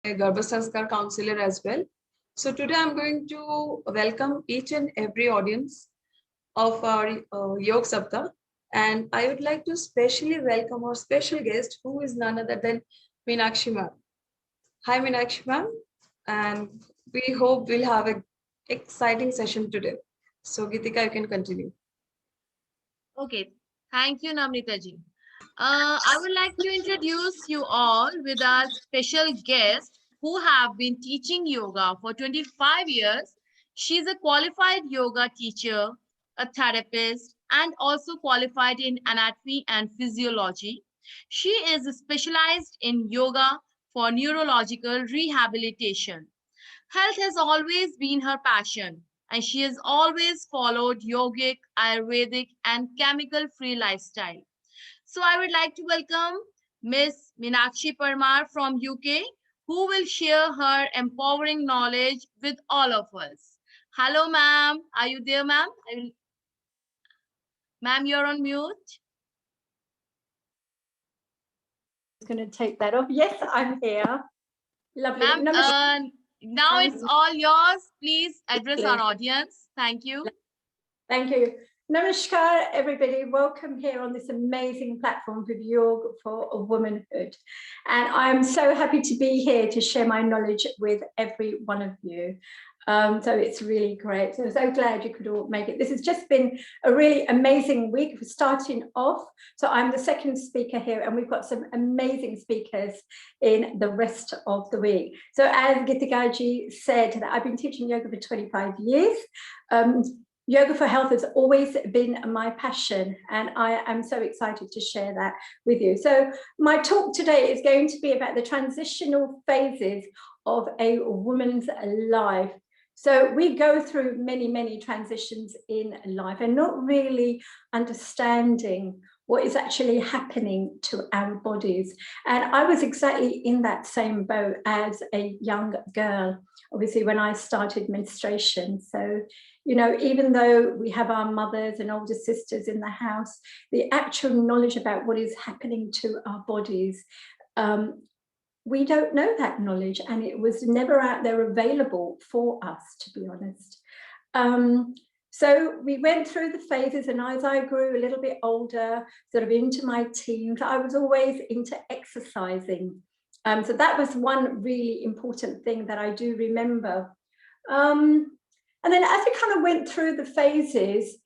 a Garbhasanskar counselor as well. So today I'm going to welcome each and every audience of our YogSaptah, and I would like to specially welcome our special guest, who is none other than Meenakshi ma'am. Hi Meenakshi ma'am, and we hope we'll have an exciting session today. So Gitika, you can continue. Okay, thank you, Namrita ji. I would like to introduce you all with our special guest who have been teaching yoga for 25 years. She's a qualified yoga teacher, a therapist, and also qualified in anatomy and physiology. She is specialized in yoga for neurological rehabilitation. Health has always been her passion, and she has always followed yogic, Ayurvedic, and chemical-free lifestyle. So I would like to welcome Miss Meenakshi Parmar from UK, who will share her empowering knowledge with all of us. Hello, ma'am. Are you there, ma'am? Ma'am, you're on mute. Going to take that off. Yes, I'm here. Lovely. Ma'am, now it's all yours. Please address our audience. Thank you. Thank you. Namaskar, everybody. Welcome here on this amazing platform with Yoga for Womanhood. And I'm so happy to be here to share my knowledge with every one of you. So it's really great. So I'm so glad you could all make it. This has just been a really amazing week. We're starting off. So I'm the second speaker here, and we've got some amazing speakers in the rest of the week. So as Gitikaji said, that I've been teaching yoga for 25 years. Yoga for health has always been my passion, and I am so excited to share that with you. So my talk today is going to be about the transitional phases of a woman's life. So we go through many, many transitions in life and not really understanding what is actually happening to our bodies. And I was exactly in that same boat as a young girl, obviously, when I started menstruation. So, you know, even though we have our mothers and older sisters in the house, the actual knowledge about what is happening to our bodies, we don't know that knowledge, and it was never out there available for us, to be honest. So we went through the phases, and as I grew a little bit older, sort of into my teens, I was always into exercising. So that was one really important thing that I do remember. And then as we kind of went through the phases,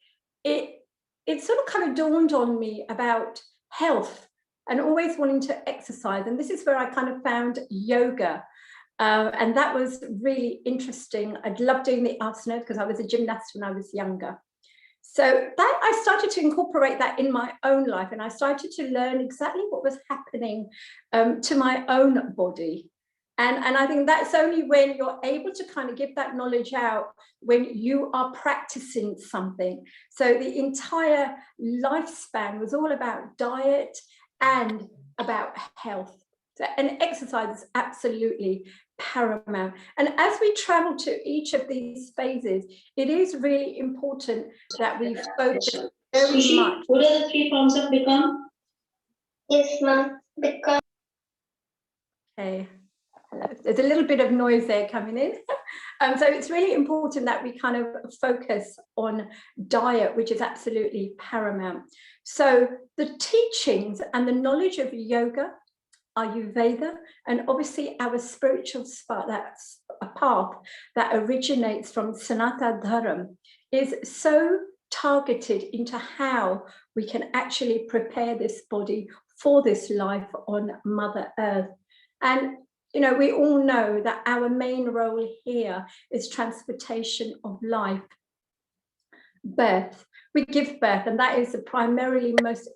it sort of kind of dawned on me about health and always wanting to exercise. And this is where I kind of found yoga. And that was really interesting. I'd love doing the asanas because I was a gymnast when I was younger. So that I started to incorporate that in my own life, and I started to learn exactly what was happening to my own body. And I think that's only when you're able to kind of give that knowledge out when you are practicing something. So the entire lifespan was all about diet and about health. So, and exercise is absolutely paramount. And as we travel to each of these phases, it is really important that we focus very much. What are the 3 forms of become? Yes, ma'am. Become. Okay. There's a little bit of noise there coming in. So it's really important that we kind of focus on diet, which is absolutely paramount. So the teachings and the knowledge of yoga, Ayurveda, and obviously our spiritual path, that's a path that originates from Sanatana Dharma, is so targeted into how we can actually prepare this body for this life on Mother Earth. And you know, we all know that our main role here is transportation of life, birth. We give birth, and that is the primarily most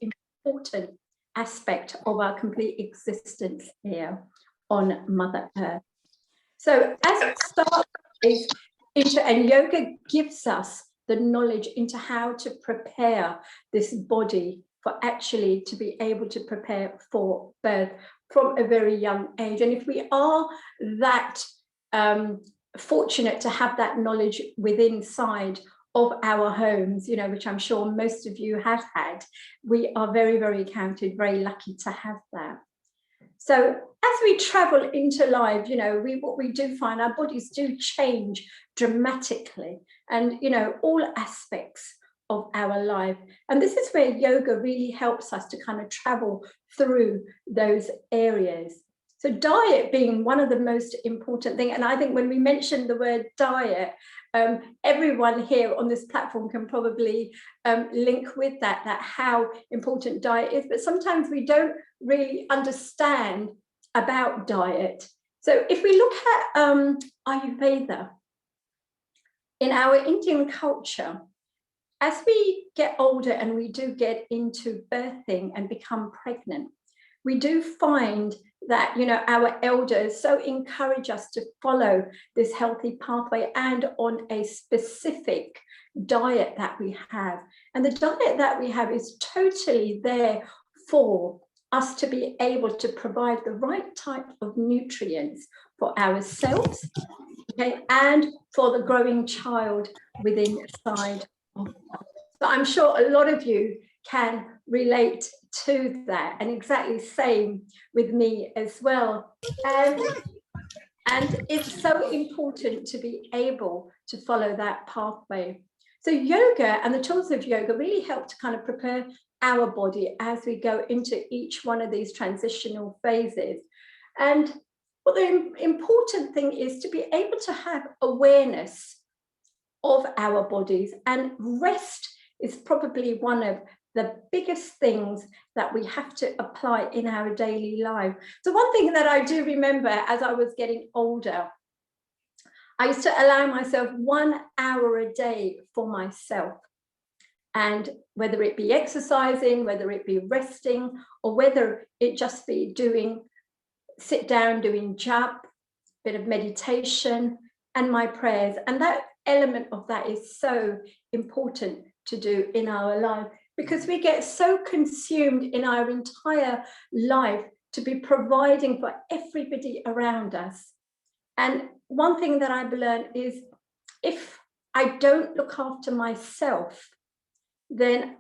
important aspect of our complete existence here on Mother Earth. So as it starts, and yoga gives us the knowledge into how to prepare this body for actually to be able to prepare for birth from a very young age. And if we are that fortunate to have that knowledge within inside of our homes, you know, which I'm sure most of you have had, we are very, very counted, very lucky to have that. So as we travel into life, you know, what we do find, our bodies do change dramatically, and, you know, all aspects of our life. And this is where yoga really helps us to kind of travel through those areas. So diet being one of the most important things. And I think when we mention the word diet, everyone here on this platform can probably link with that how important diet is. But sometimes we don't really understand about diet. So if we look at Ayurveda, in our Indian culture, as we get older and we do get into birthing and become pregnant, we do find that, you know, our elders so encourage us to follow this healthy pathway and on a specific diet that we have. And the diet that we have is totally there for us to be able to provide the right type of nutrients for ourselves, okay, and for the growing child within inside of us. So I'm sure a lot of you can relate to that, and exactly same with me as well. And it's so important to be able to follow that pathway. So yoga and the tools of yoga really help to kind of prepare our body as we go into each one of these transitional phases. And what the important thing is to be able to have awareness of our bodies, and rest is probably one of the biggest things that we have to apply in our daily life. So one thing that I do remember as I was getting older, I used to allow myself 1 hour a day for myself. And whether it be exercising, whether it be resting, or whether it just be sit down, doing jap, bit of meditation, and my prayers. And that element of that is so important to do in our life, because we get so consumed in our entire life to be providing for everybody around us. And one thing that I've learned is, if I don't look after myself, then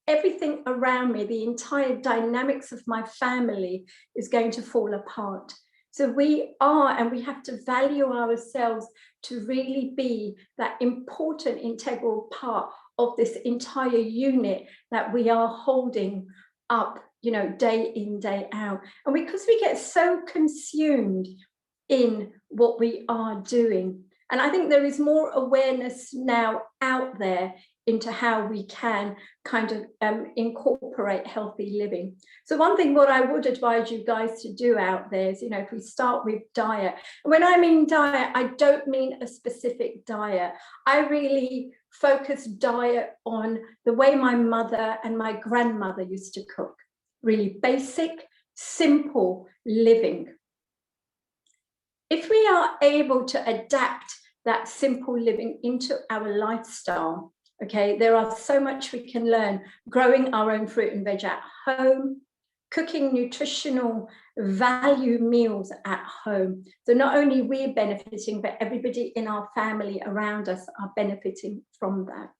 everything around me, the entire dynamics of my family, is going to fall apart. So we have to value ourselves to really be that important integral part of this entire unit that we are holding up, you know, day in, day out. And because we get so consumed in what we are doing, and I think there is more awareness now out there into how we can kind of incorporate healthy living. So one thing what I would advise you guys to do out there is, you know, if we start with diet, when I mean diet, I don't mean a specific diet. I really focus diet on the way my mother and my grandmother used to cook. Really basic, simple living. If we are able to adapt that simple living into our lifestyle, okay, there are so much we can learn. Growing our own fruit and veg at home, cooking nutritional value meals at home. So not only we're benefiting, but everybody in our family around us are benefiting from that.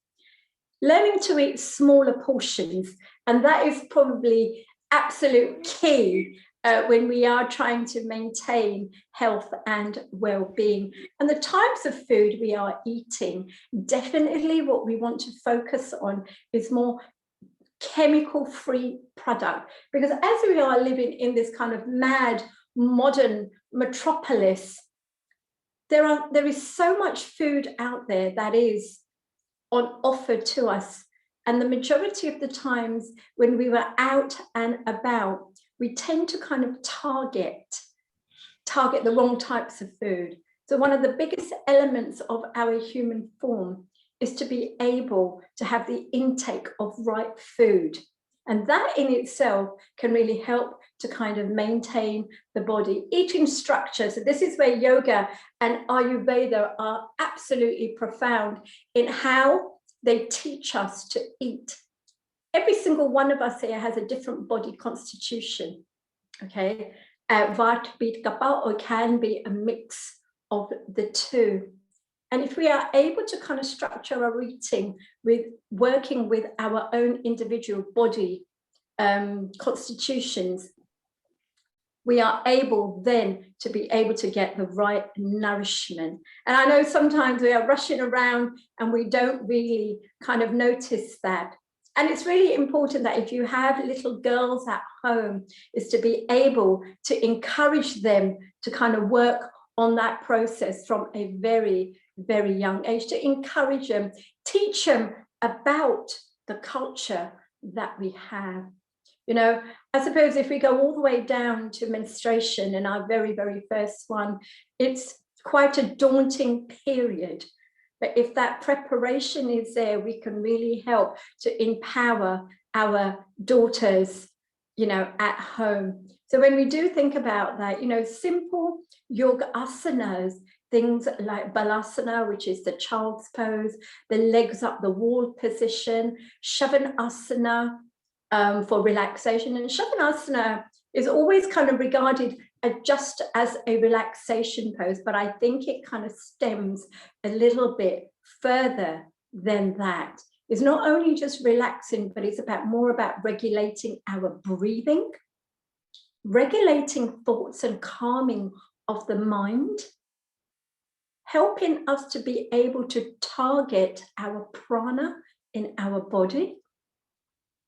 Learning to eat smaller portions, and that is probably absolute key when we are trying to maintain health and well-being. And the types of food we are eating, definitely what we want to focus on is more chemical-free product, because as we are living in this kind of mad modern metropolis, there is so much food out there that is on offer to us. And the majority of the times when we were out and about, we tend to kind of target the wrong types of food. So one of the biggest elements of our human form is to be able to have the intake of right food. And that in itself can really help to kind of maintain the body. Eating structure. So this is where yoga and Ayurveda are absolutely profound in how they teach us to eat. Every single one of us here has a different body constitution, okay? Vata, Pitta, Kapha, or can be a mix of the two. And if we are able to kind of structure our eating with working with our own individual body constitutions, we are able then to be able to get the right nourishment. And I know sometimes we are rushing around and we don't really kind of notice that. And it's really important that if you have little girls at home, is to be able to encourage them to kind of work on that process from a very, very young age, to encourage them, teach them about the culture that we have. You know, I suppose if we go all the way down to menstruation in our very, very first one, it's quite a daunting period. But if that preparation is there, we can really help to empower our daughters, you know, at home. So when we do think about that, you know, simple yoga asanas, things like balasana, which is the child's pose, the legs up the wall position, shavasana for relaxation. And shavasana is always kind of regarded just as a relaxation pose, but I think it kind of stems a little bit further than that. It's not only just relaxing, but it's more about regulating our breathing, regulating thoughts and calming of the mind, helping us to be able to target our prana in our body,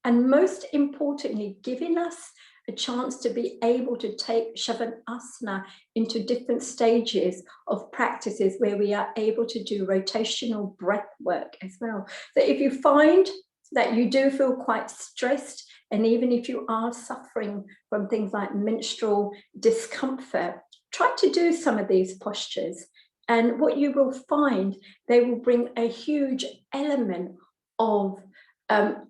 and most importantly, giving us a chance to be able to take shavasana into different stages of practices where we are able to do rotational breath work as well. So if you find that you do feel quite stressed, and even if you are suffering from things like menstrual discomfort, try to do some of these postures. And what you will find, they will bring a huge element of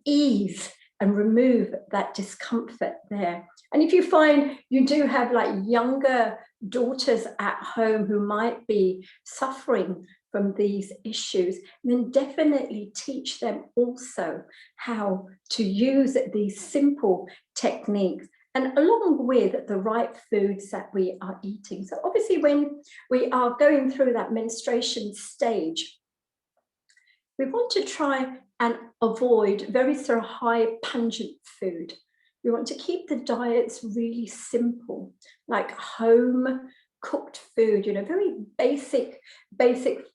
ease and remove that discomfort there. And if you find you do have like younger daughters at home who might be suffering from these issues, then definitely teach them also how to use these simple techniques, and along with the right foods that we are eating. So obviously when we are going through that menstruation stage, we want to try and avoid very sort of high pungent food. We want to keep the diets really simple, like home cooked food, you know, very basic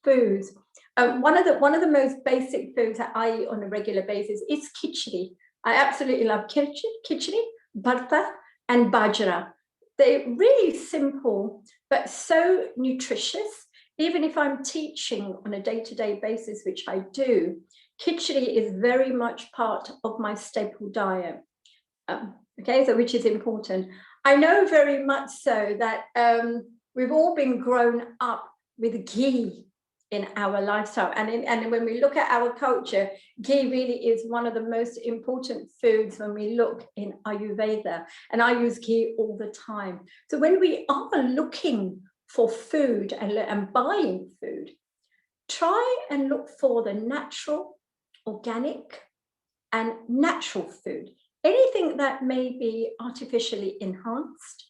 foods. One of the most basic foods that I eat on a regular basis is khichdi. I absolutely love khichdi, bharta and bajra. They're really simple, but so nutritious. Even if I'm teaching on a day-to-day basis, which I do, khichdi is very much part of my staple diet. Okay, so which is important. I know very much so that we've all been grown up with ghee in our lifestyle, and when we look at our culture, ghee really is one of the most important foods when we look in Ayurveda, and I use ghee all the time. So when we are looking for food and buying food, try and look for the natural, organic and natural food. Anything that may be artificially enhanced,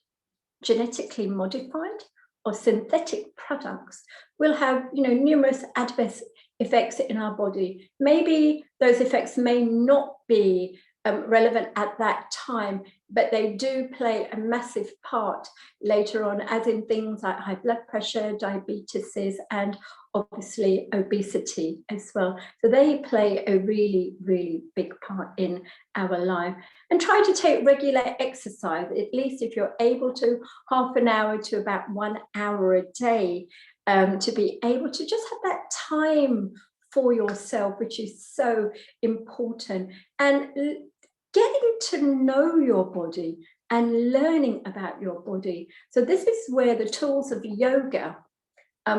genetically modified, or synthetic products will have, you know, numerous adverse effects in our body. Maybe those effects may not be relevant at that time, but they do play a massive part later on, as in things like high blood pressure, diabetes, and obviously obesity as well. So they play a really, really big part in our life. And try to take regular exercise, at least if you're able to, half an hour to about 1 hour a day, to be able to just have that time for yourself, which is so important. And getting to know your body and learning about your body. So this is where the tools of yoga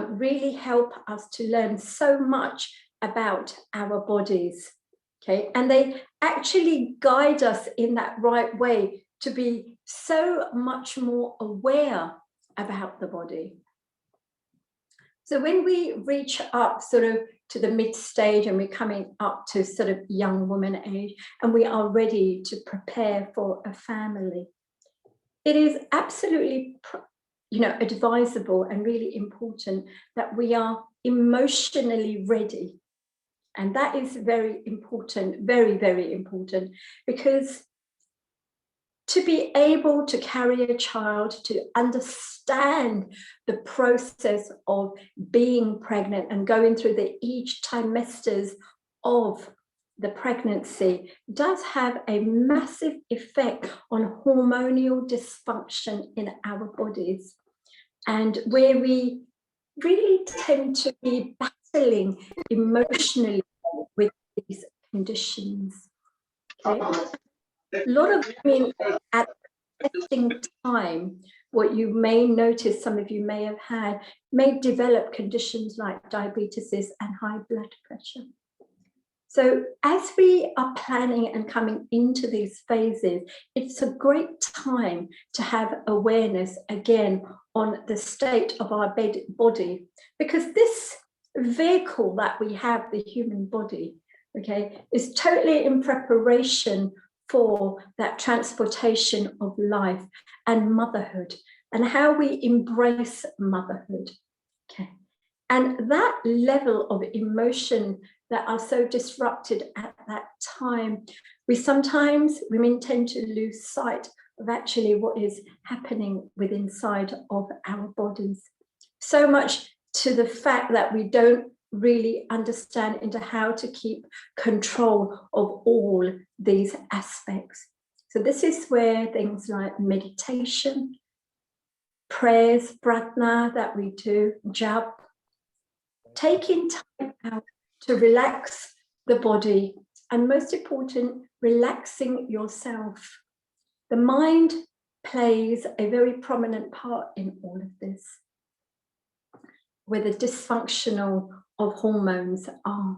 really help us to learn so much about our bodies, okay? And they actually guide us in that right way to be so much more aware about the body. So when we reach up sort of to the mid stage and we're coming up to sort of young woman age and we are ready to prepare for a family, it is absolutely, you know, advisable and really important that we are emotionally ready. And that is very important, very, very important, because to be able to carry a child, to understand the process of being pregnant and going through each trimesters of the pregnancy does have a massive effect on hormonal dysfunction in our bodies, and where we really tend to be battling emotionally with these conditions. Okay? A lot of women at testing time, what you may notice, some of you may have had, may develop conditions like diabetes and high blood pressure. So as we are planning and coming into these phases, it's a great time to have awareness again on the state of our body, because this vehicle that we have, the human body, okay, is totally in preparation for that transportation of life and motherhood, and how we embrace motherhood. Okay. And that level of emotion that are so disrupted at that time, women tend to lose sight of actually what is happening within inside of our bodies. So much to the fact that we don't really understand into how to keep control of all these aspects. So this is where things like meditation, prayers, pratna that we do, jap, taking time out to relax the body, and most important, relaxing yourself. The mind plays a very prominent part in all of this, where the dysfunctional of hormones are.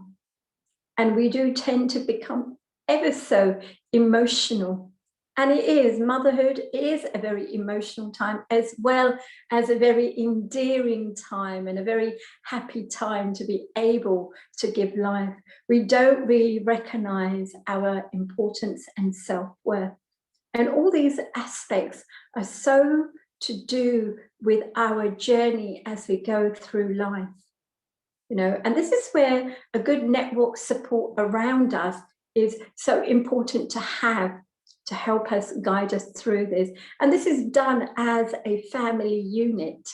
And we do tend to become ever so emotional. And it is, motherhood is a very emotional time, as well as a very endearing time and a very happy time to be able to give life. We don't really recognize our importance and self-worth. And all these aspects are so to do with our journey as we go through life. You know, and this is where a good network support around us is so important to have, to help us guide us through this. And this is done as a family unit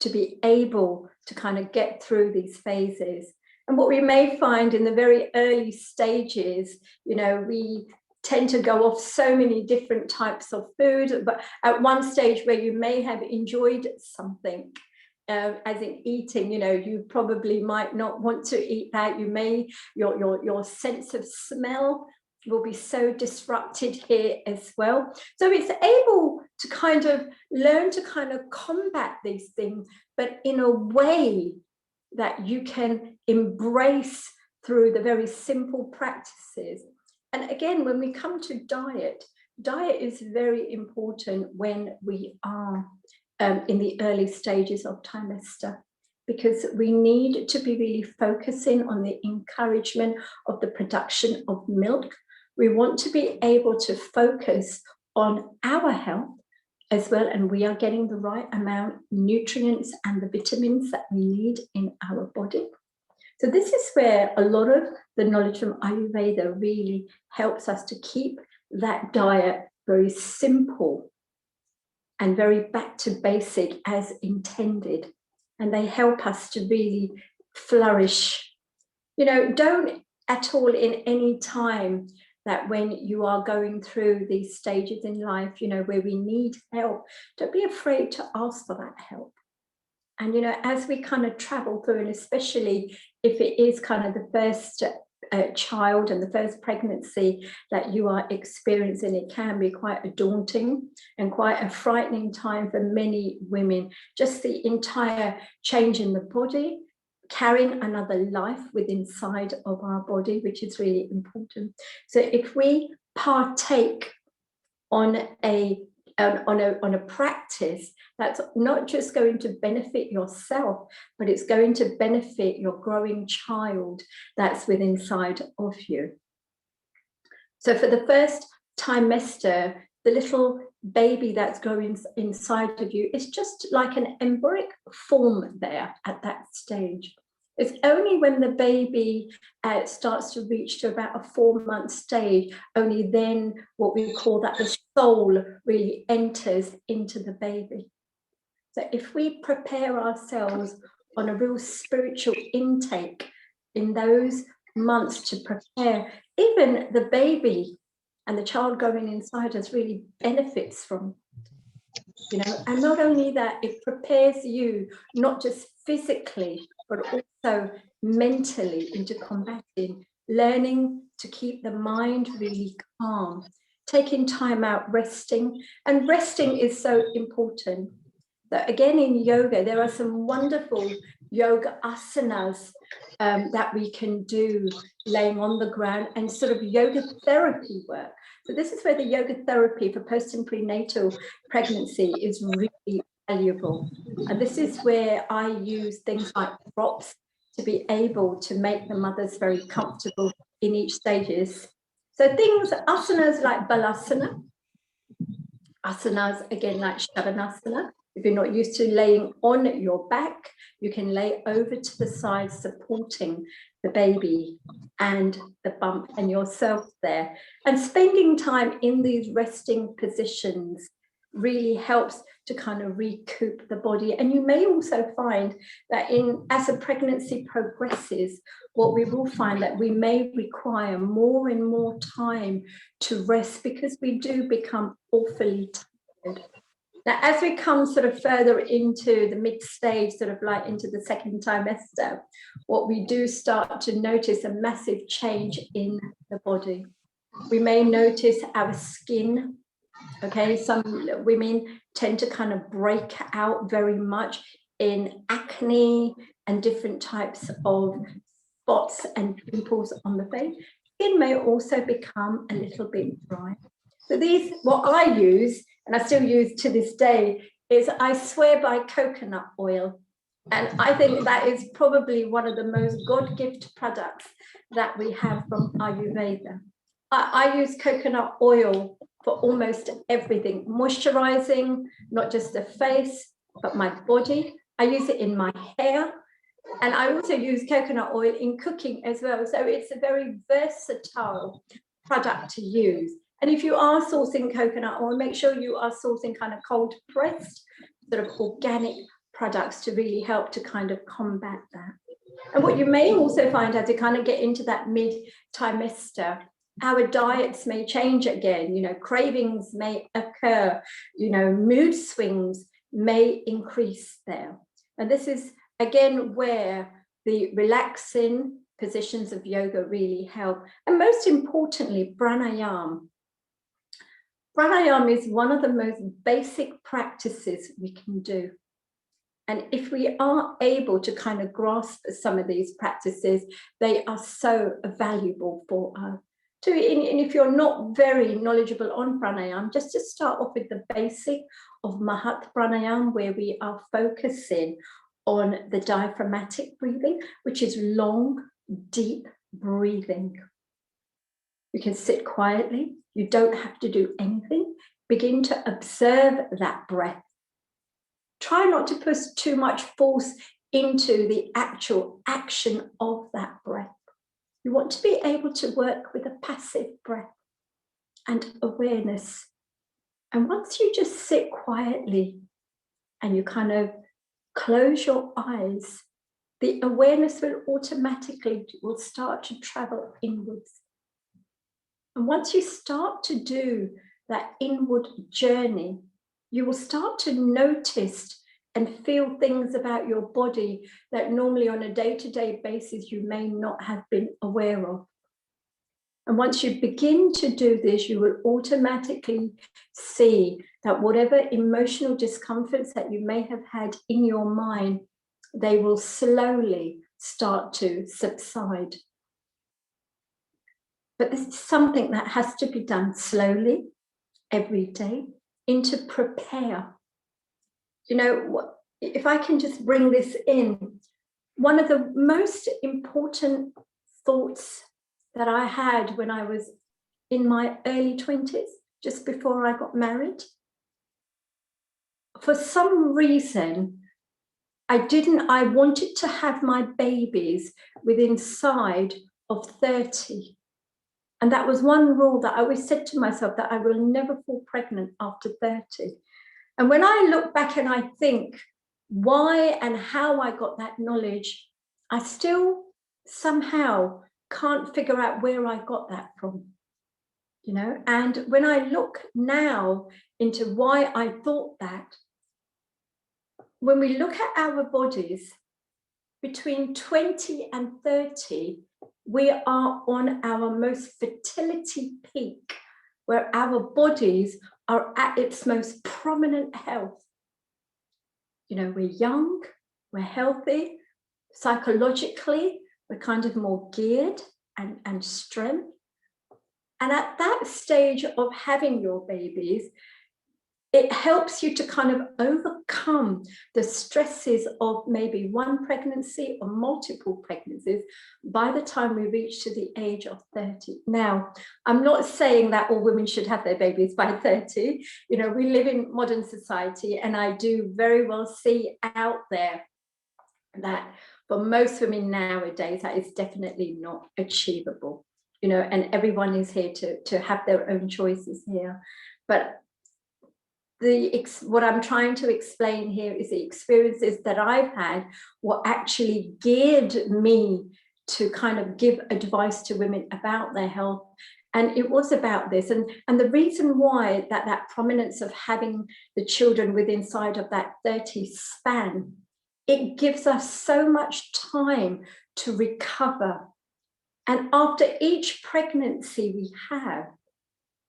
to be able to kind of get through these phases. And what we may find in the very early stages, you know, we tend to go off so many different types of food, but at one stage where you may have enjoyed something, as in eating, you know, you probably might not want to eat that. You may, your sense of smell will be so disrupted here as well. So it's able to kind of learn to kind of combat these things, but in a way that you can embrace through the very simple practices. And again, when we come to diet, diet is very important when we are in the early stages of trimester, because we need to be really focusing on the encouragement of the production of milk. We want to be able to focus on our health as well, and we are getting the right amount of nutrients and the vitamins that we need in our body. So this is where a lot of the knowledge from Ayurveda really helps us to keep that diet very simple and very back to basic as intended. And they help us to really flourish. You know, don't at all in any time that when you are going through these stages in life, you know, where we need help, don't be afraid to ask for that help. And, you know, as we kind of travel through, and especially if it is kind of the first child and the first pregnancy that you are experiencing, it can be quite a daunting and quite a frightening time for many women. Just the entire change in the body, carrying another life within inside of our body, which is really important. So if we partake on a practice that's not just going to benefit yourself, but it's going to benefit your growing child that's within inside of you. So for the first trimester, the little baby that's growing inside of you is just like an embryonic form there at that stage. It's only when the baby starts to reach to about a 4-month stage, only then what we call that the soul really enters into the baby. So if we prepare ourselves on a real spiritual intake in those months to prepare, even the baby and the child going inside us really benefits from, you know. And not only that, it prepares you not just physically, but also mentally into combating, learning to keep the mind really calm, taking time out, resting. And resting is so important. That again, in yoga, there are some wonderful yoga asanas that we can do laying on the ground, and sort of yoga therapy work. So this is where the yoga therapy for post and prenatal pregnancy is really valuable. And this is where I use things like props to be able to make the mothers very comfortable in each stages. So things, asanas like balasana, asanas again like shavasana. If you're not used to laying on your back, you can lay over to the side, supporting the baby and the bump and yourself there. And spending time in these resting positions really helps to kind of recoup the body. And you may also find that as a pregnancy progresses, what we will find that we may require more and more time to rest, because we do become awfully tired. Now, as we come sort of further into the mid stage, sort of like into the second trimester, what we do start to notice a massive change in the body. We may notice our skin. Okay, some women tend to kind of break out very much in acne and different types of spots and pimples on the face. Skin may also become a little bit dry. So these, what I use, and I still use to this day, is I swear by coconut oil. And I think that is probably one of the most God-gift products that we have from Ayurveda. I use coconut oil for almost everything, moisturizing, not just the face, but my body. I use it in my hair. And I also use coconut oil in cooking as well. So it's a very versatile product to use. And if you are sourcing coconut oil, make sure you are sourcing kind of cold pressed, sort of organic products to really help to kind of combat that. And what you may also find as you kind of get into that mid-trimester, our diets may change again, you know, cravings may occur, you know, mood swings may increase there. And this is, again, where the relaxing positions of yoga really help. And most importantly, pranayama. Pranayama is one of the most basic practices we can do. And if we are able to kind of grasp some of these practices, they are so valuable for us. And if you're not very knowledgeable on pranayama, just to start off with the basic of Mahat Pranayama, where we are focusing on the diaphragmatic breathing, which is long, deep breathing. You can sit quietly. You don't have to do anything. Begin to observe that breath. Try not to put too much force into the actual action of that breath. You want to be able to work with a passive breath and awareness. And once you just sit quietly and you kind of close your eyes, the awareness will start to travel inwards. And once you start to do that inward journey, you will start to notice and feel things about your body that normally on a day-to-day basis you may not have been aware of. And once you begin to do this, you will automatically see that whatever emotional discomforts that you may have had in your mind, they will slowly start to subside. But this is something that has to be done slowly, every day, and to prepare. You know, if I can just bring this in, one of the most important thoughts that I had when I was in my early 20s, just before I got married, for some reason, I wanted to have my babies within inside of 30. And that was one rule that I always said to myself, that I will never fall pregnant after 30. And when I look back and I think why and how I got that knowledge, I still somehow can't figure out where I got that from, you know. And when I look now into why I thought that, when we look at our bodies, between 20 and 30, we are on our most fertility peak, where our bodies are at its most prominent health. You know, we're young, we're healthy, psychologically, we're kind of more geared and strength. And at that stage of having your babies, it helps you to kind of overcome the stresses of maybe one pregnancy or multiple pregnancies by the time we reach to the age of 30. Now, I'm not saying that all women should have their babies by 30. You know, we live in modern society, and I do very well see out there that for most women nowadays, that is definitely not achievable. You know, and everyone is here to have their own choices here. But what I'm trying to explain here is the experiences that I've had, what actually geared me to kind of give advice to women about their health. And it was about this. And the reason why that prominence of having the children within inside of that 30 span, it gives us so much time to recover. And after each pregnancy we have,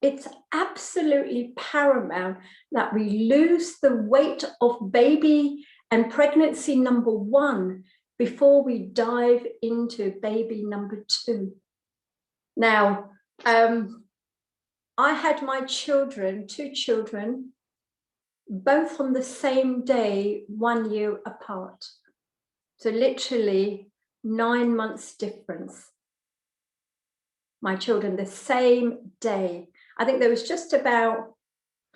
it's absolutely paramount that we lose the weight of baby and pregnancy number 1 before we dive into baby number 2. Now, I had my children, 2 children, both on the same day, 1 year apart. So literally 9 months difference. My children the same day. I think there was just about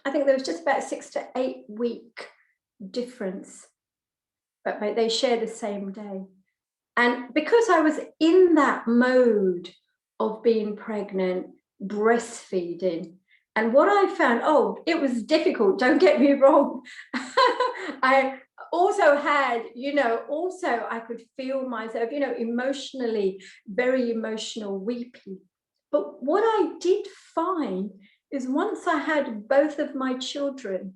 6 to 8 week difference, but they share the same day. And because I was in that mode of being pregnant, breastfeeding, and what I found, it was difficult, don't get me wrong. I also had, I could feel myself, emotionally, very emotional, weepy. But what I did find is once I had both of my children,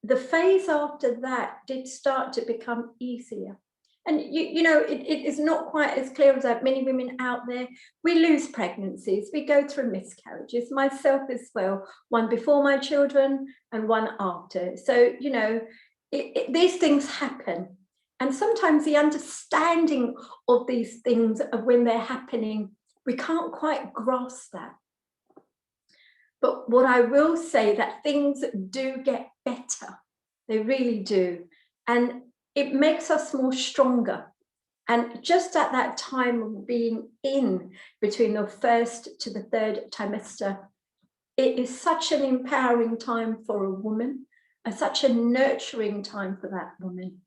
the phase after that did start to become easier. And, it is not quite as clear as that. Many women out there, we lose pregnancies, we go through miscarriages, myself as well, one before my children and one after. So, these things happen. And sometimes the understanding of these things of when they're happening, we can't quite grasp that. But what I will say, that things do get better. They really do. And it makes us more stronger. And just at that time of being in between the 1st to the 3rd trimester, it is such an empowering time for a woman, and such a nurturing time for that woman.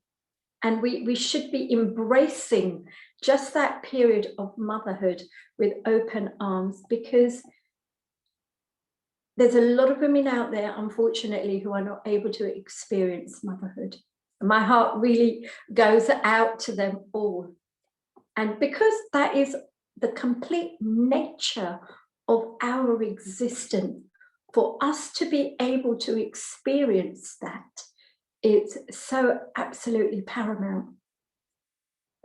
And we should be embracing just that period of motherhood with open arms, because there's a lot of women out there, unfortunately, who are not able to experience motherhood. My heart really goes out to them all. And because that is the complete nature of our existence, for us to be able to experience that, it's so absolutely paramount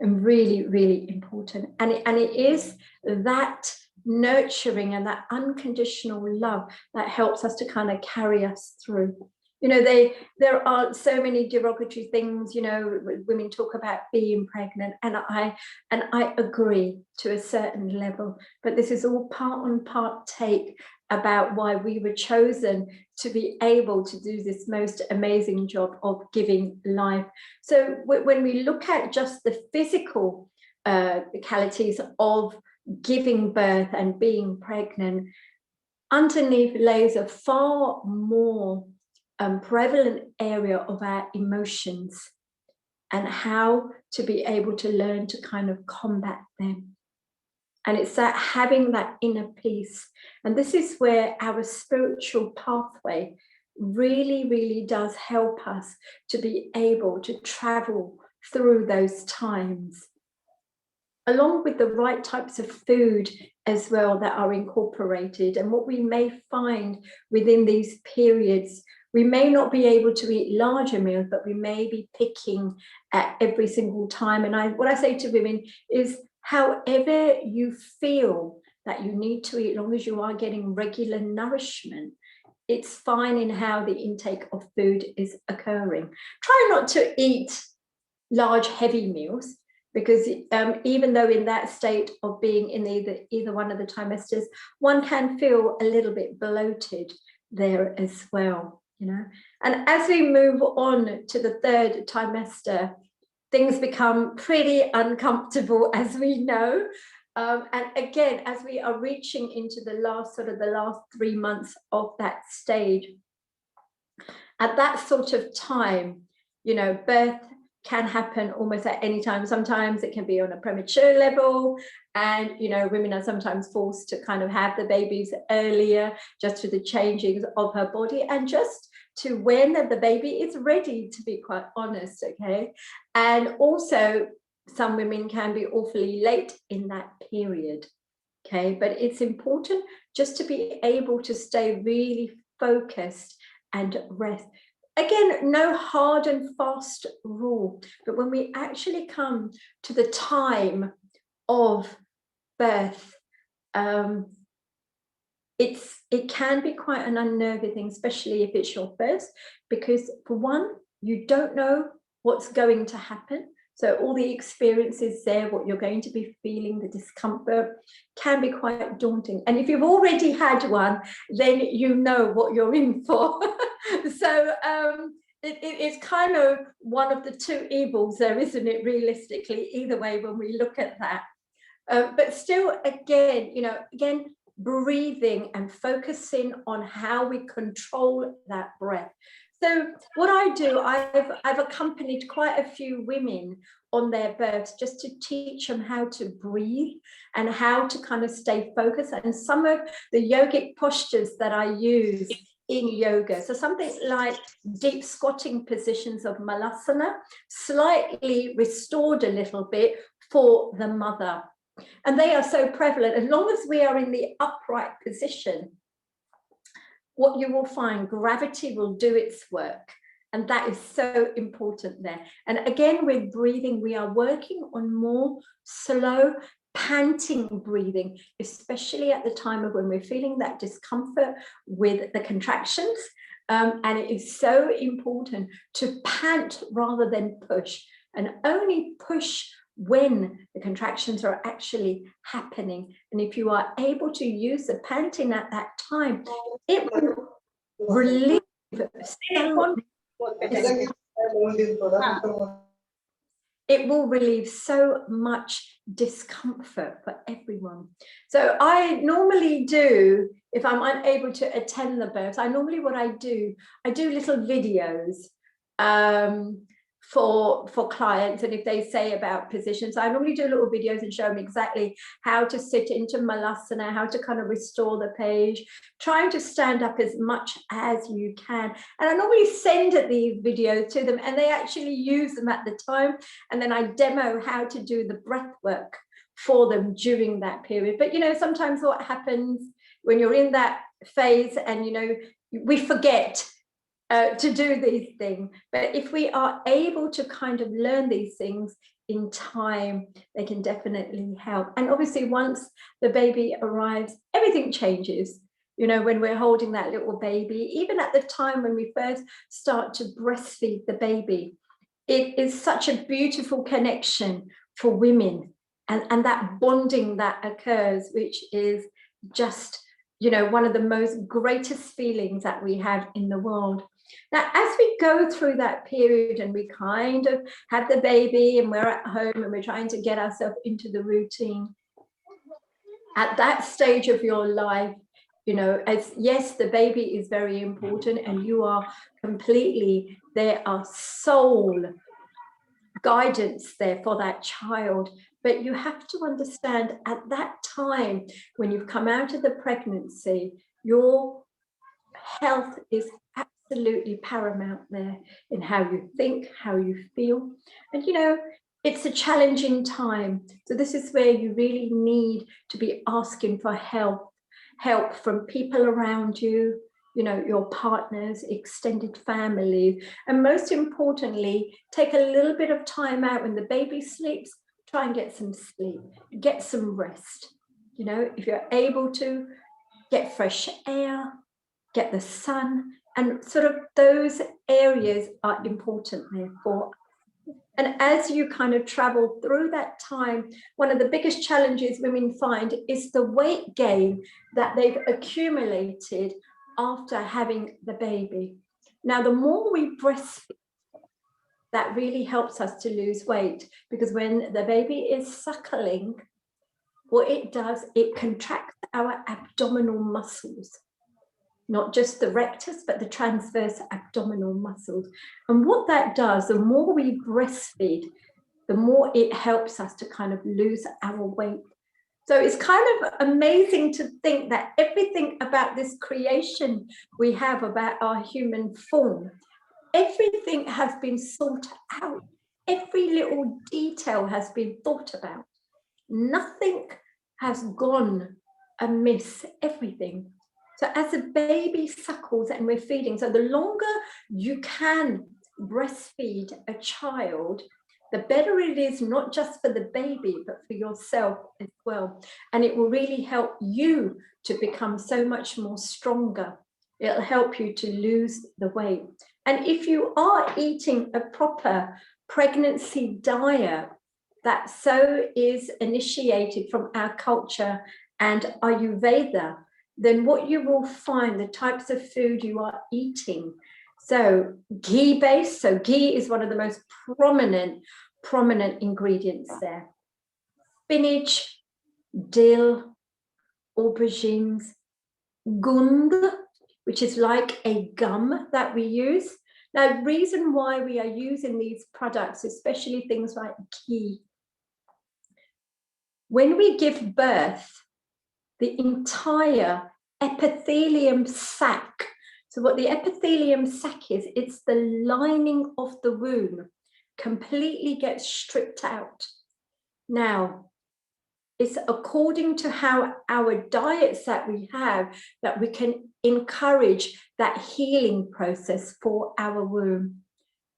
and really, really important. And it is that nurturing and that unconditional love that helps us to kind of carry us through. There are so many derogatory things, women talk about being pregnant, and I agree to a certain level, but this is all part and partake about why we were chosen to be able to do this most amazing job of giving life. So when we look at just the physical localities of giving birth and being pregnant, underneath lays a far more prevalent area of our emotions. and how to be able to learn to kind of combat them. And it's that having that inner peace. And this is where our spiritual pathway really, really does help us to be able to travel through those times, along with the right types of food as well that are incorporated. And what we may find within these periods, we may not be able to eat larger meals, but we may be picking at every single time. And what I say to women is, however you feel that you need to eat, as long as you are getting regular nourishment, it's fine in how the intake of food is occurring. Try not to eat large, heavy meals, because even though in that state of being in either one of the trimesters, one can feel a little bit bloated there as well, you know. And as we move on to the third trimester, things become pretty uncomfortable, as we know. And again, as we are reaching into the last 3 months of that stage, at that sort of time, you know, birth can happen almost at any time. Sometimes it can be on a premature level, and, you know, women are sometimes forced to kind of have the babies earlier, just through the changing of her body, and just to when the baby is ready, to be quite honest, okay? And also, some women can be awfully late in that period, okay? But it's important just to be able to stay really focused and rest. Again, no hard and fast rule, but when we actually come to the time of birth, it can be quite an unnerving thing, especially if it's your first, because for one, you don't know what's going to happen. So all the experiences there, what you're going to be feeling, the discomfort, can be quite daunting. And if you've already had one, then you know what you're in for. So it's kind of one of the two evils there, isn't it, realistically, either way when we look at that. But still, again, you know, breathing and focusing on how we control that breath. So what I do, I've accompanied quite a few women on their births just to teach them how to breathe and how to kind of stay focused. And some of the yogic postures that I use in yoga, so something like deep squatting positions of malasana, slightly restored a little bit for the mother. And they are so prevalent. As long as we are in the upright position, what you will find, gravity will do its work. And that is so important there. And again, with breathing, we are working on more slow, panting breathing, especially at the time of when we're feeling that discomfort with the contractions. And it is so important to pant rather than push, and only push when the contractions are actually happening. And if you are able to use the panting at that time, it will relieve so much discomfort for everyone. So I normally do, if I'm unable to attend the birth, what I do little videos for clients. And if they say about positions, I normally do little videos and show them exactly how to sit into malasana, how to kind of restore the page, trying to stand up as much as you can. And I normally send these videos to them, and they actually use them at the time. And then I demo how to do the breath work for them during that period. But, you know, sometimes what happens when you're in that phase, and, you know, we forget to do these things. But if we are able to kind of learn these things in time, they can definitely help. And obviously, once the baby arrives, everything changes. You know, when we're holding that little baby, even at the time when we first start to breastfeed the baby, it is such a beautiful connection for women, and that bonding that occurs, which is just, you know, one of the most greatest feelings that we have in the world. Now, as we go through that period and we kind of have the baby and we're at home and we're trying to get ourselves into the routine, at that stage of your life, you know, as yes, the baby is very important, and you are completely, they are soul guidance there for that child. But you have to understand at that time, when you've come out of the pregnancy, your health is absolutely paramount there in how you think, how you feel. And, you know, it's a challenging time. So this is where you really need to be asking for help from people around you, you know, your partners, extended family. And most importantly, take a little bit of time out when the baby sleeps, try and get some sleep, get some rest. You know, if you're able to, get fresh air, get the sun, and sort of those areas are important there for. And as you kind of travel through that time, one of the biggest challenges women find is the weight gain that they've accumulated after having the baby. Now, the more we breastfeed, that really helps us to lose weight, because when the baby is suckling, what it does, it contracts our abdominal muscles. Not just the rectus, but the transverse abdominal muscles. And what that does, the more we breastfeed, the more it helps us to kind of lose our weight. So it's kind of amazing to think that everything about this creation we have about our human form, everything has been sorted out. Every little detail has been thought about. Nothing has gone amiss, everything. So as a baby suckles and we're feeding, so the longer you can breastfeed a child, the better it is, not just for the baby, but for yourself as well. And it will really help you to become so much more stronger. It'll help you to lose the weight. And if you are eating a proper pregnancy diet that so is initiated from our culture and Ayurveda, then what you will find, the types of food you are eating. So ghee based, so ghee is one of the most prominent ingredients there. Spinach, dill, aubergines, gund, which is like a gum that we use. Now, the reason why we are using these products, especially things like ghee, when we give birth, the entire epithelium sac. So what the epithelium sac is, it's the lining of the womb, completely gets stripped out. Now, it's according to how our diets that we have that we can encourage that healing process for our womb.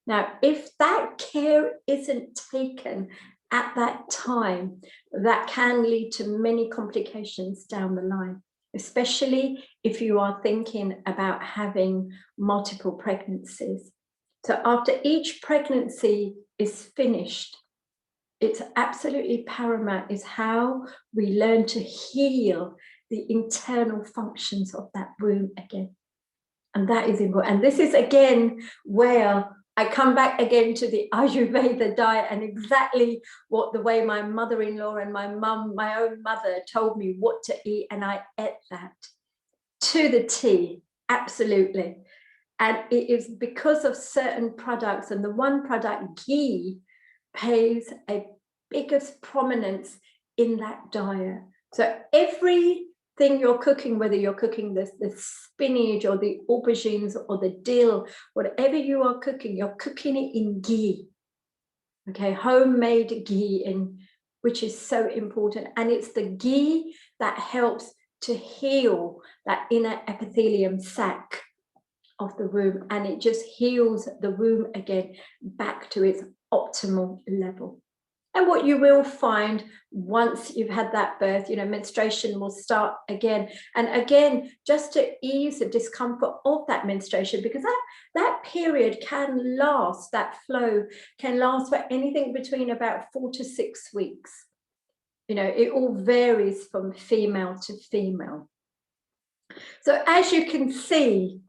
Now, if that care isn't taken at that time, that can lead to many complications down the line, especially if you are thinking about having multiple pregnancies. So after each pregnancy is finished, it's absolutely paramount is how we learn to heal the internal functions of that womb again. And that is important. And this is again where I come back again to the Ayurveda diet and exactly what the way my mother-in-law and my mum, my own mother, told me what to eat, and I ate that to the T, absolutely. And it is because of certain products, and the one product, ghee, pays a biggest prominence in that diet. So everything you're cooking, whether you're cooking the spinach or the aubergines or the dill, whatever you are cooking, you're cooking it in ghee. Okay, homemade ghee, which is so important. And it's the ghee that helps to heal that inner epithelium sac of the womb, and it just heals the womb again back to its optimal level. And what you will find once you've had that birth, you know, menstruation will start again. And again, just to ease the discomfort of that menstruation, because that period can last, that flow can last for anything between about 4 to 6 weeks. You know, it all varies from female to female. So as you can see,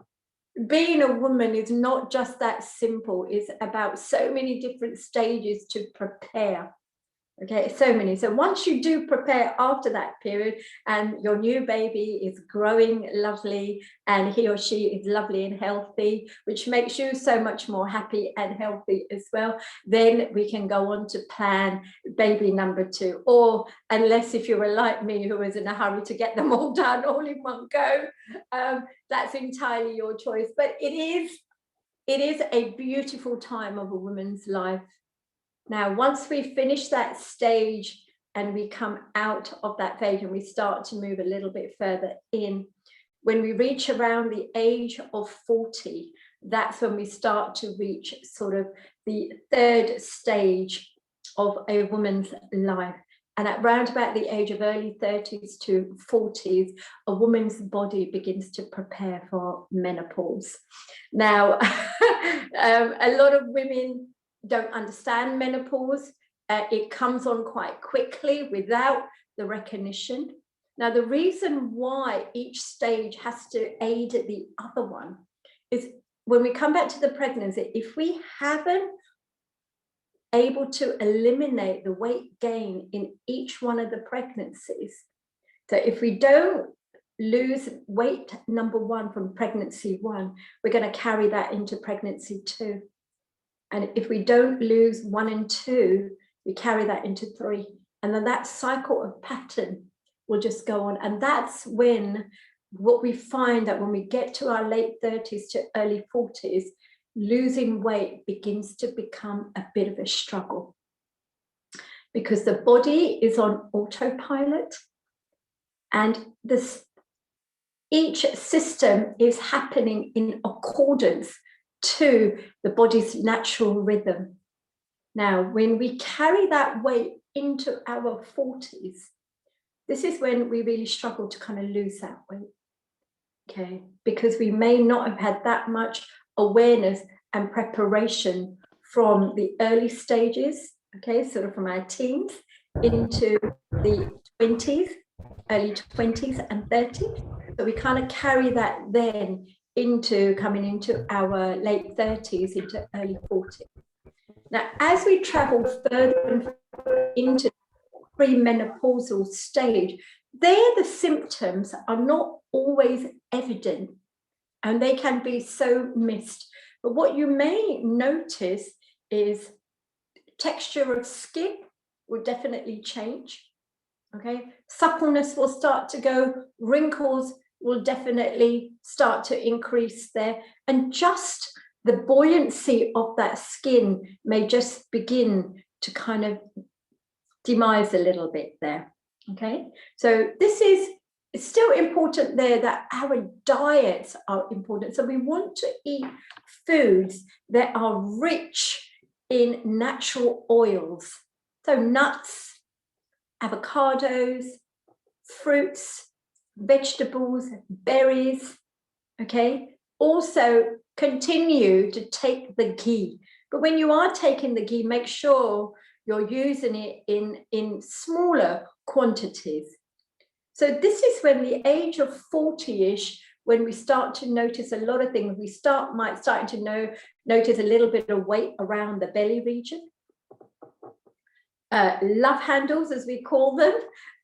being a woman is not just that simple. It's about so many different stages to prepare. Okay, so many. So once you do prepare after that period and your new baby is growing lovely and he or she is lovely and healthy, which makes you so much more happy and healthy as well, then we can go on to plan baby number 2. Or unless if you were like me, who was in a hurry to get them all done all in one go, that's entirely your choice. But it is a beautiful time of a woman's life. Now, once we finish that stage and we come out of that phase and we start to move a little bit further in, when we reach around the age of 40, that's when we start to reach sort of the 3rd stage of a woman's life. And at round about the age of early 30s to 40s, a woman's body begins to prepare for menopause. Now, a lot of women don't understand menopause. It comes on quite quickly without the recognition. Now, the reason why each stage has to aid the other one is when we come back to the pregnancy, if we haven't able to eliminate the weight gain in each one of the pregnancies, so if we don't lose weight number 1 from pregnancy 1, we're going to carry that into pregnancy 2. And if we don't lose 1 and 2, we carry that into 3. And then that cycle of pattern will just go on. And that's when what we find that when we get to our late 30s to early 40s, losing weight begins to become a bit of a struggle. Because the body is on autopilot and each system is happening in accordance to the body's natural rhythm. Now, when we carry that weight into our 40s, this is when we really struggle to kind of lose that weight, okay? Because we may not have had that much awareness and preparation from the early stages, okay, sort of from our teens into the 20s, early 20s and 30s. So we kind of carry that then into coming into our late 30s, into early 40s. Now, as we travel further and further into premenopausal stage, there the symptoms are not always evident and they can be so missed. But what you may notice is texture of skin will definitely change. Okay, suppleness will start to go, wrinkles will definitely start to increase there, and just the buoyancy of that skin may just begin to kind of demise a little bit there. Okay, so this is still important there that our diets are important. So we want to eat foods that are rich in natural oils, so nuts, avocados, fruits, vegetables, berries, okay? Also continue to take the ghee. But when you are taking the ghee, make sure you're using it in smaller quantities. So this is when the age of 40-ish, when we start to notice a lot of things, we might start to notice a little bit of weight around the belly region. Love handles, as we call them,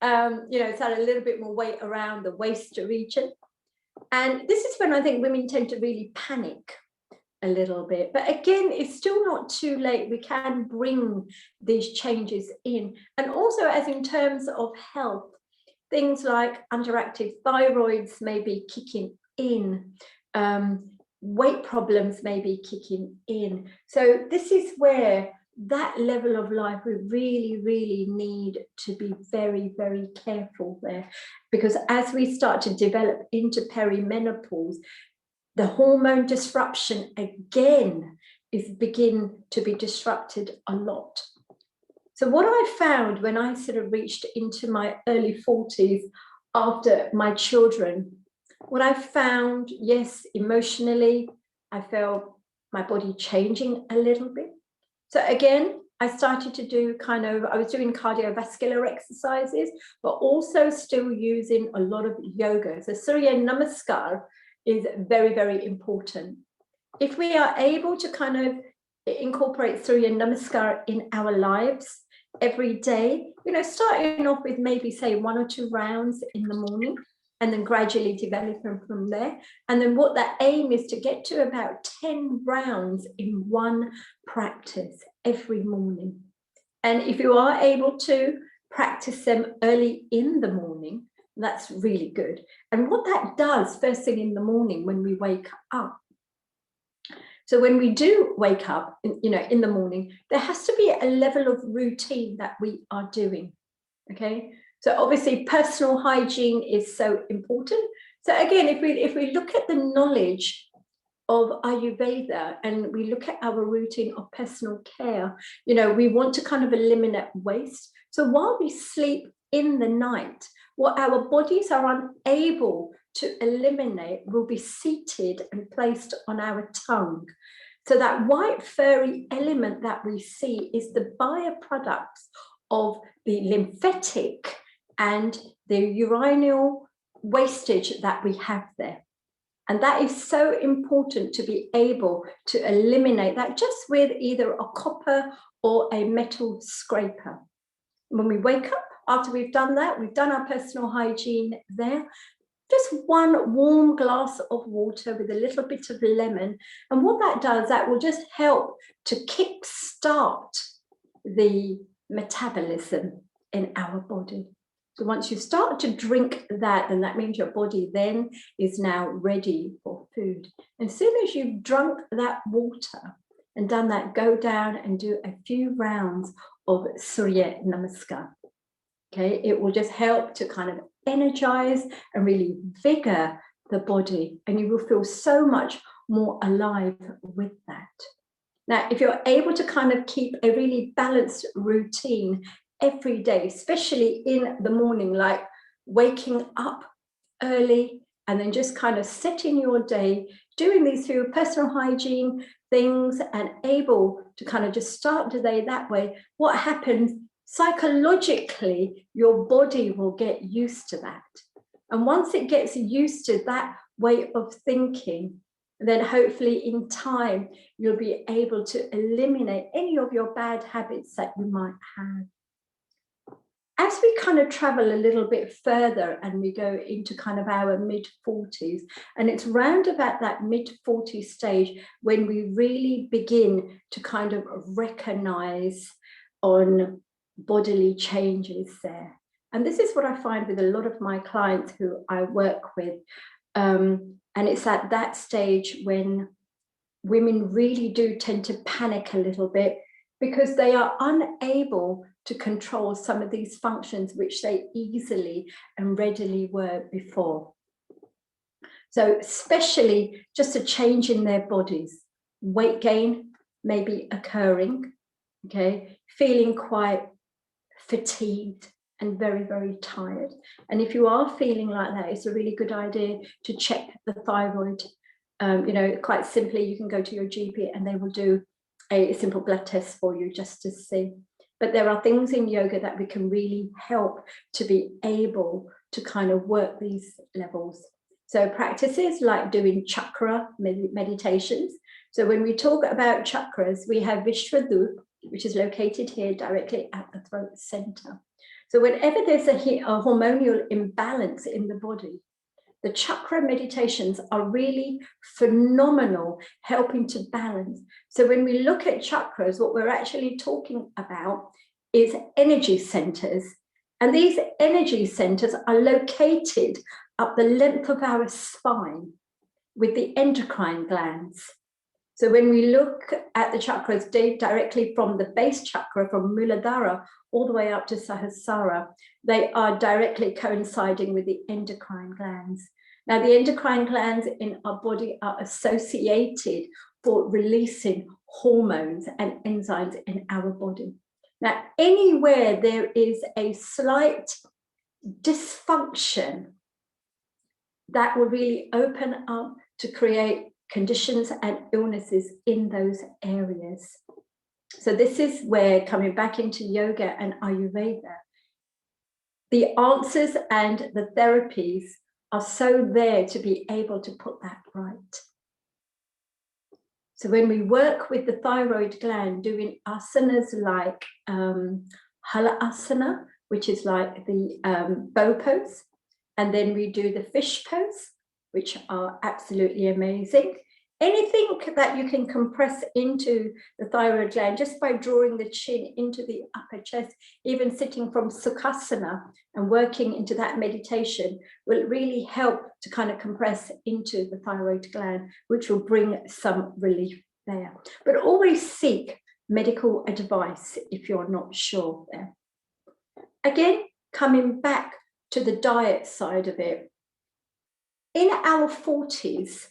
it's had a little bit more weight around the waist region. And this is when I think women tend to really panic a little bit. But again, it's still not too late. We can bring these changes in. And also, as in terms of health, things like underactive thyroids may be kicking in. Weight problems may be kicking in. So this is where that level of life, we really, really need to be very, very careful there. Because as we start to develop into perimenopause, the hormone disruption again is begin to be disrupted a lot. So what I found when I sort of reached into my early 40s after my children, what I found, yes, emotionally, I felt my body changing a little bit. So again, I started to do I was doing cardiovascular exercises, but also still using a lot of yoga. So Surya Namaskar is very, very important. If we are able to kind of incorporate Surya Namaskar in our lives, every day, starting off with maybe say 1 or 2 rounds in the morning, and then gradually developing from there. And then what that aim is to get to about 10 rounds in one practice every morning. And if you are able to practice them early in the morning, that's really good. And what that does first thing in the morning when we wake up, so when we do wake up, in the morning, there has to be a level of routine that we are doing, okay? So obviously personal hygiene is so important. So again, if we look at the knowledge of Ayurveda and we look at our routine of personal care, we want to kind of eliminate waste. So while we sleep in the night, what our bodies are unable to eliminate will be seated and placed on our tongue. So that white furry element that we see is the byproducts of the lymphatic and the urinary wastage that we have there. And that is so important to be able to eliminate that just with either a copper or a metal scraper. When we wake up, after we've done that, we've done our personal hygiene there, just 1 warm glass of water with a little bit of lemon. And what that does, that will just help to kickstart the metabolism in our body. So once you start to drink that, then that means your body then is now ready for food. And as soon as you've drunk that water and done that, go down and do a few rounds of Surya Namaskar. Okay, it will just help to kind of energize and really vigor the body, and you will feel so much more alive with that. Now, if you're able to kind of keep a really balanced routine every day, especially in the morning, like waking up early and then just kind of setting your day, doing these few personal hygiene things and able to kind of just start the day that way, what happens psychologically, your body will get used to that. And once it gets used to that way of thinking, then hopefully in time, you'll be able to eliminate any of your bad habits that you might have. As we kind of travel a little bit further and we go into kind of our mid-40s, and it's round about that mid-40s stage when we really begin to kind of recognize on bodily changes there. And this is what I find with a lot of my clients who I work with. And it's at that stage when women really do tend to panic a little bit because they are unable to control some of these functions which they easily and readily were before. So especially just a change in their bodies, weight gain may be occurring, okay, feeling quite fatigued and very, very tired. And if you are feeling like that, it's a really good idea to check the thyroid. Quite simply, you can go to your GP and they will do a simple blood test for you just to see. But there are things in yoga that we can really help to be able to kind of work these levels. So practices like doing chakra meditations. So when we talk about chakras, we have Vishwadhup, which is located here directly at the throat center. So whenever there's a hormonal imbalance in the body, the chakra meditations are really phenomenal, helping to balance. So when we look at chakras, what we're actually talking about is energy centers. And these energy centers are located up the length of our spine with the endocrine glands. So when we look at the chakras directly from the base chakra, from Muladhara all the way up to Sahasrara, they are directly coinciding with the endocrine glands. Now, the endocrine glands in our body are associated for releasing hormones and enzymes in our body. Now, anywhere there is a slight dysfunction, that will really open up to create conditions and illnesses in those areas. So this is where, coming back into yoga and Ayurveda, the answers and the therapies are so there to be able to put that right. So when we work with the thyroid gland, doing asanas like Halasana, which is like the bow pose. And then we do the fish pose, which are absolutely amazing. Anything that you can compress into the thyroid gland just by drawing the chin into the upper chest, even sitting from Sukhasana and working into that meditation will really help to kind of compress into the thyroid gland, which will bring some relief there. But always seek medical advice if you're not sure there. Again, coming back to the diet side of it. In our 40s,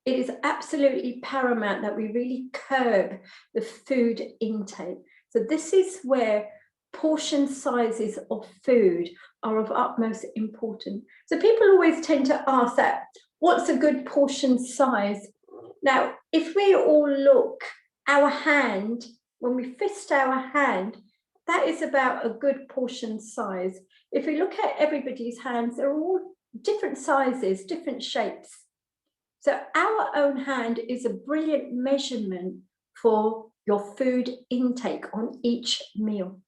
it is absolutely paramount that we really curb the food intake. So this is where portion sizes of food are of utmost importance. So people always tend to ask that, what's a good portion size? Now, if we all look, our hand, when we fist our hand, that is about a good portion size. If we look at everybody's hands, they're all different sizes, different shapes. So our own hand is a brilliant measurement for your food intake on each meal.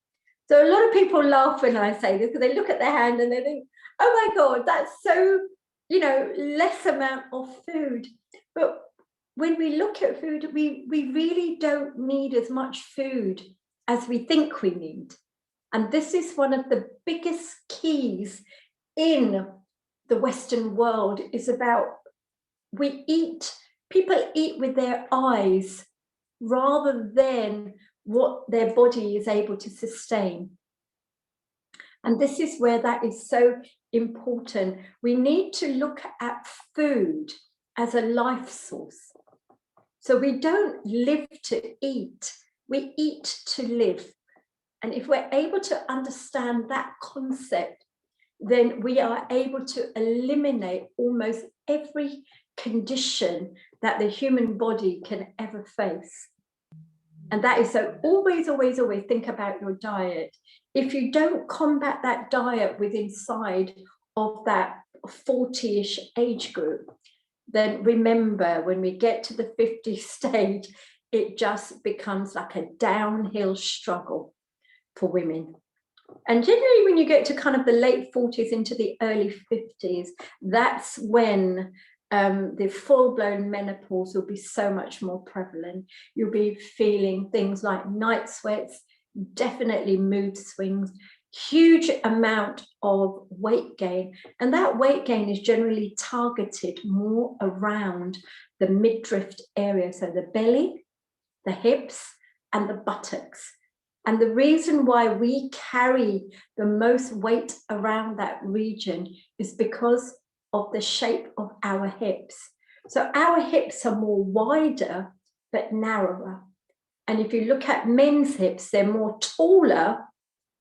So a lot of people laugh when I say this, because they look at their hand and they think, oh my God, that's so, less amount of food. But when we look at food, we really don't need as much food as we think we need. And this is one of the biggest keys in the Western world, is about people eat with their eyes rather than what their body is able to sustain. And this is where that is so important. We need to look at food as a life source. So we don't live to eat, we eat to live. And if we're able to understand that concept, then we are able to eliminate almost every condition that the human body can ever face. And that is, so always think about your diet. If you don't combat that diet with inside of that 40-ish age group, then remember, when we get to the 50 stage, it just becomes like a downhill struggle for women. And generally, when you get to kind of the late 40s into the early 50s, that's when the full-blown menopause will be so much more prevalent. You'll be feeling things like night sweats, definitely mood swings, huge amount of weight gain. And that weight gain is generally targeted more around the midriff area, so the belly, the hips, and the buttocks. And the reason why we carry the most weight around that region is because of the shape of our hips. So our hips are more wider, but narrower. And if you look at men's hips, they're more taller,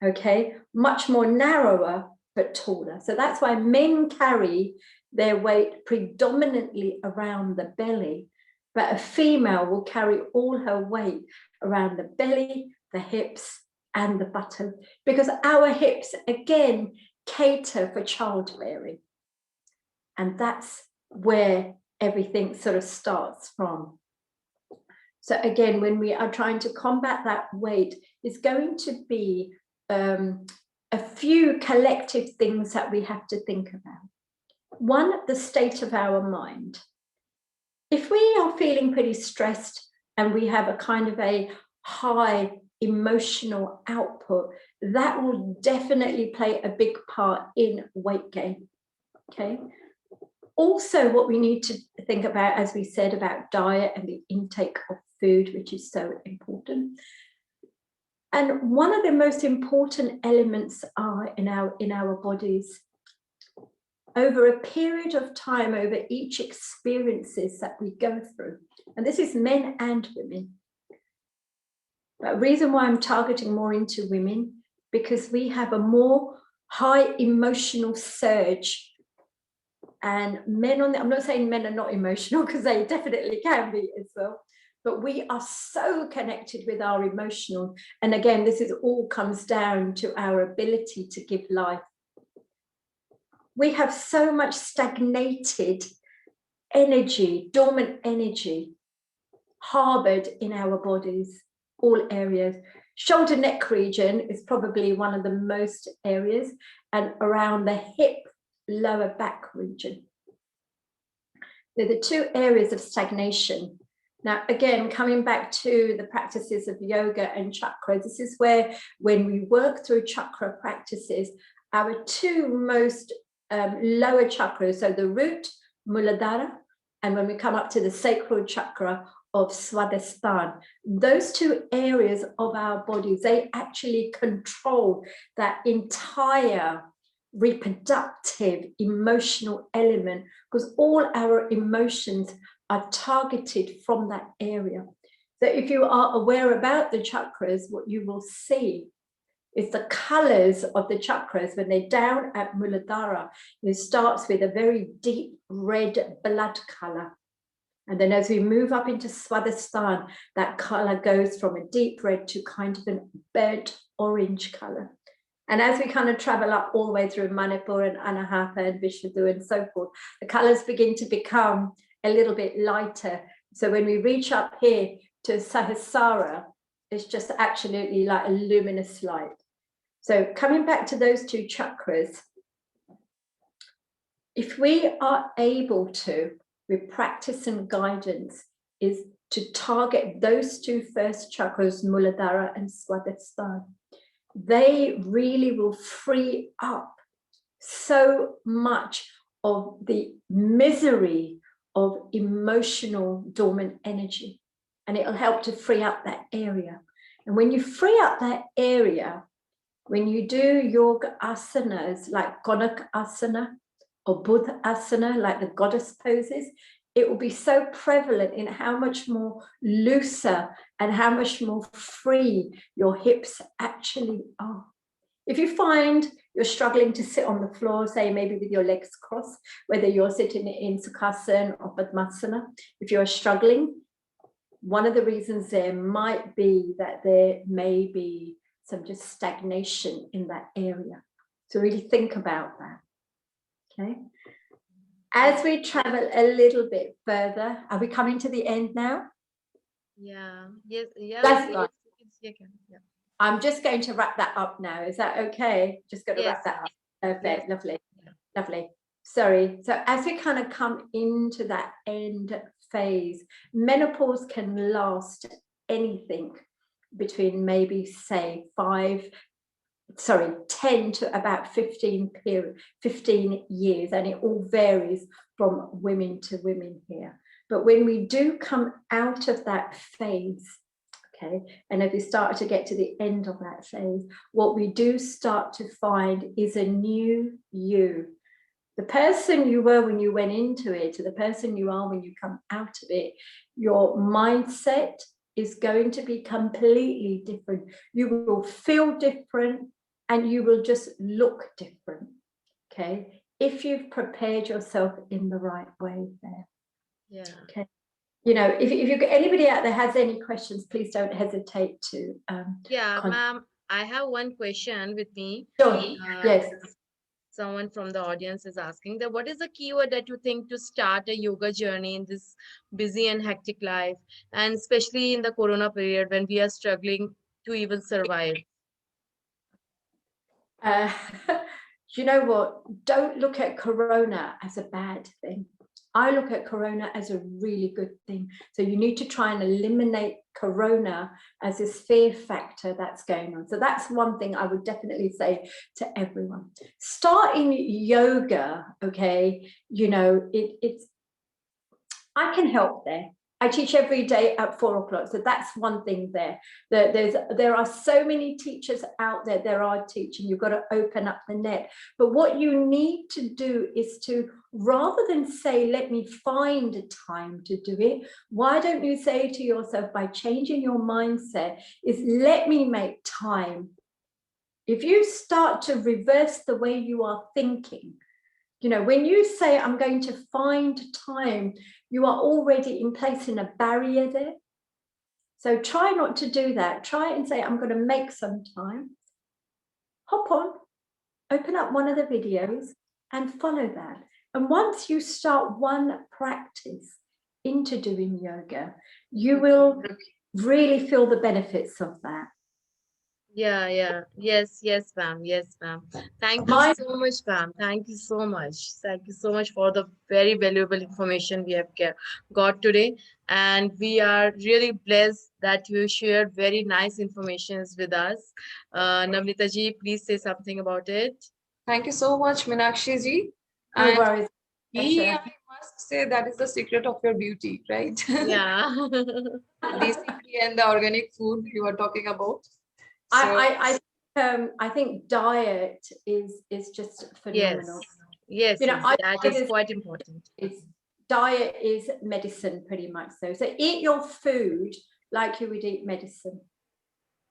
okay, much more narrower, but taller. So that's why men carry their weight predominantly around the belly, but a female will carry all her weight around the belly, the hips, and the buttock, because our hips, again, cater for childbearing. And that's where everything sort of starts from. So again, when we are trying to combat that weight, it's going to be a few collective things that we have to think about. One, the state of our mind. If we are feeling pretty stressed and we have a kind of a high emotional output, that will definitely play a big part in weight gain, okay? Also, what we need to think about, as we said, about diet and the intake of food, which is so important. And one of the most important elements are in our bodies. Over a period of time, over each experiences that we go through, and this is men and women. But the reason why I'm targeting more into women, because we have a more high emotional surge. And men I'm not saying men are not emotional, because they definitely can be as well. But we are so connected with our emotional. And again, this is all comes down to our ability to give life. We have so much stagnated energy, dormant energy, harbored in our bodies, all areas. Shoulder neck region is probably one of the most areas, and around the hip, lower back region. They're the two areas of stagnation. Now, again, coming back to the practices of yoga and chakras, this is where, when we work through chakra practices, our two most lower chakras, so the root, Muladhara, and when we come up to the sacral chakra of Swadhisthana, those two areas of our bodies, they actually control that entire reproductive emotional element, because all our emotions are targeted from that area. So if you are aware about the chakras, what you will see is the colors of the chakras. When they're down at Muladhara, it starts with a very deep red blood color. And then as we move up into Swadhisthana, that color goes from a deep red to kind of an burnt orange color. And as we kind of travel up all the way through Manipur and Anahata and Vishuddha and so forth, the colors begin to become a little bit lighter. So when we reach up here to Sahasrara, it's just absolutely like a luminous light. So coming back to those two chakras, if we are able to, with practice and guidance, is to target those two first chakras, Muladhara and Swadhisthana, they really will free up so much of the misery of emotional dormant energy, and it'll help to free up that area. And when you free up that area, when you do yoga asanas like Konak asana or Buddha asana, like the goddess poses, it will be so prevalent in how much more looser and how much more free your hips actually are. If you find you're struggling to sit on the floor, say maybe with your legs crossed, whether you're sitting in Sukhasana or Padmasana, if you're struggling, one of the reasons there might be that there may be some just stagnation in that area. So really think about that, okay? As we travel a little bit further, are we coming to the end now? Yeah. Yes. Yeah. That's right. Yeah. I'm just going to wrap that up now. Is that okay? Just going to Yes. wrap that up. Perfect. Yes. Lovely. Lovely. Sorry. So as we kind of come into that end phase, menopause can last anything between maybe say 10 to about 15 years, and it all varies from women to women here. But when we do come out of that phase, okay, and if we start to get to the end of that phase, what we do start to find is a new you. The person you were when you went into it to the person you are when you come out of it, your mindset is going to be completely different. You will feel different and you will just look different, okay, if you've prepared yourself in the right way there. Yeah. Okay. You know, if you've got anybody out there has any questions, please don't hesitate to Yeah, ma'am, I have one question with me. Sure. Yes. Someone from the audience is asking that what is the keyword that you think to start a yoga journey in this busy and hectic life, and especially in the corona period when we are struggling to even survive? You know what? Don't look at corona as a bad thing. I look at corona as a really good thing. So you need to try and eliminate corona as this fear factor that's going on. So that's one thing I would definitely say to everyone. Starting yoga, okay, you know, it's I can help there. I teach every day at 4 o'clock. So that's one thing there. There are so many teachers out there. There are teaching. You've got to open up the net. But what you need to do is to, rather than say, let me find a time to do it, why don't you say to yourself, by changing your mindset, is let me make time. If you start to reverse the way you are thinking, you know, when you say, I'm going to find time, you are already in placing a barrier there. So try not to do that. Try and say, I'm going to make some time. Hop on, open up one of the videos and follow that. And once you start one practice into doing yoga, you will really feel the benefits of that. Yeah. Yes, ma'am. Yes, ma'am. Thank you My so much, ma'am. Thank you so much. Thank you so much for the very valuable information we have got today. And we are really blessed that you shared very nice informations with us. Namrita ji, please say something about it. Thank you so much, Meenakshi ji. no And worries. ghee, Pleasure. I must say that is the secret of your beauty, right? Yeah. Desi ghee and the organic food you were talking about. So I think diet is just phenomenal. Yes, You know, I that say is this, quite important. it's diet is medicine pretty much. So eat your food like you would eat medicine.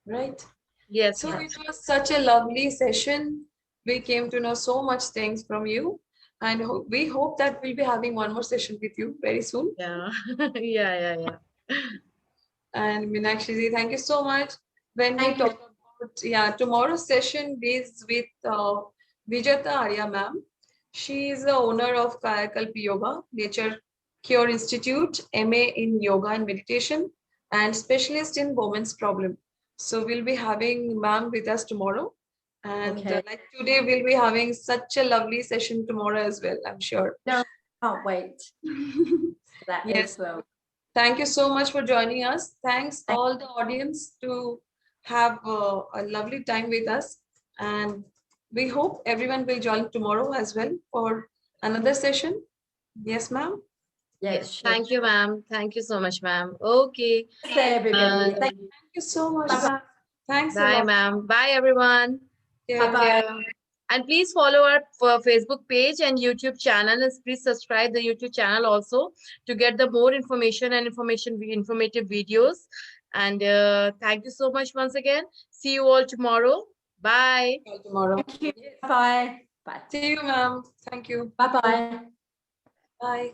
right. Yes, So ma'am. it was such a lovely session. We came to know so much things from you, and we hope that we'll be having one more session with you very soon. Yeah. Yeah. And Meenakshi ji, thank you so much. When we Thank you. talk about tomorrow's session is with Vijata Arya ma'am. She is the owner of Kayakalp Yoga, Nature Cure Institute, MA in Yoga and Meditation, and specialist in women's problem. So we'll be having ma'am with us tomorrow. And Okay. like today, we'll be having such a lovely session tomorrow as well, I'm sure. No, can't wait for that Yes. as well. Thank you so much for joining us. Thanks all the audience to have a lovely time with us. And we hope everyone will join tomorrow as well for another session. Yes, ma'am. Yes, sure. Thank you, ma'am. Thank you so much, ma'am. Okay. Say everybody. Uh, Thank Thank you so much, Bye-bye. ma'am. Thanks a Bye, lot. ma'am. Bye, everyone. Take Bye-bye. care. And please follow our Facebook page and YouTube channel. And please subscribe the YouTube channel also to get the more information and informative videos. And thank you so much once again. See you all tomorrow. Bye. Till tomorrow. Thank you. Bye. Bye. See you, ma'am. Thank you. Bye-bye. Bye.